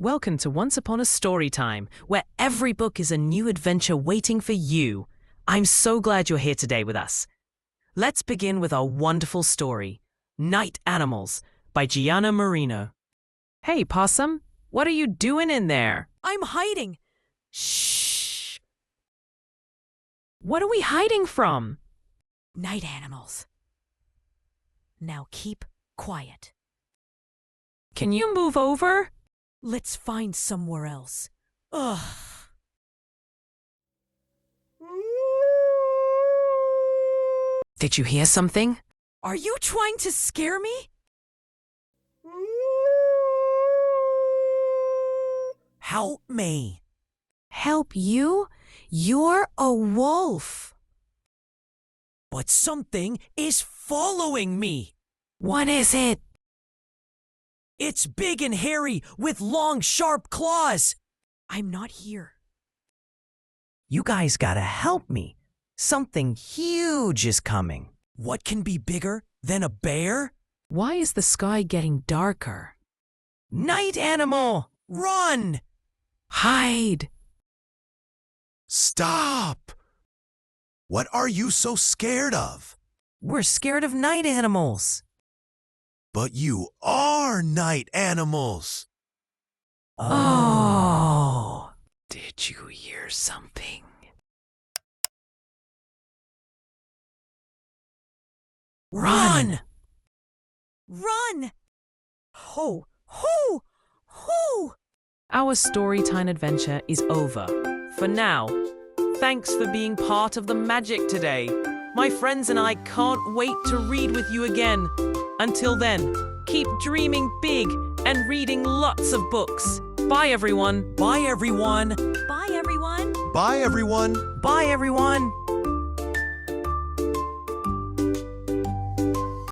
Welcome to Once Upon a Storytime, where every book is a new adventure waiting for you. I'm so glad you're here today with us. Let's begin with our wonderful story, Night Animals, by Gianna Marino. Hey, Possum, what are you doing in there? I'm hiding. Shh! What are we hiding from? Night animals. Now keep quiet. Can you move over? Let's find somewhere else. Ugh. Did you hear something? Are you trying to scare me? Help me. Help you? You're a wolf. But something is following me. What is it? It's big and hairy with long, sharp claws. I'm not here. You guys gotta help me. Something huge is coming. What can be bigger than a bear? Why is the sky getting darker? Night animal, run! Hide! Stop! What are you so scared of? We're scared of night animals. But you are night animals. Oh! Did you hear something? Run! Run! Ho! Ho! Ho! Our Storytime adventure is over. For now, thanks for being part of the magic today. My friends and I can't wait to read with you again. Until then, keep dreaming big and reading lots of books. Bye, everyone. Bye, everyone. Bye, everyone. Bye, everyone. Bye, everyone.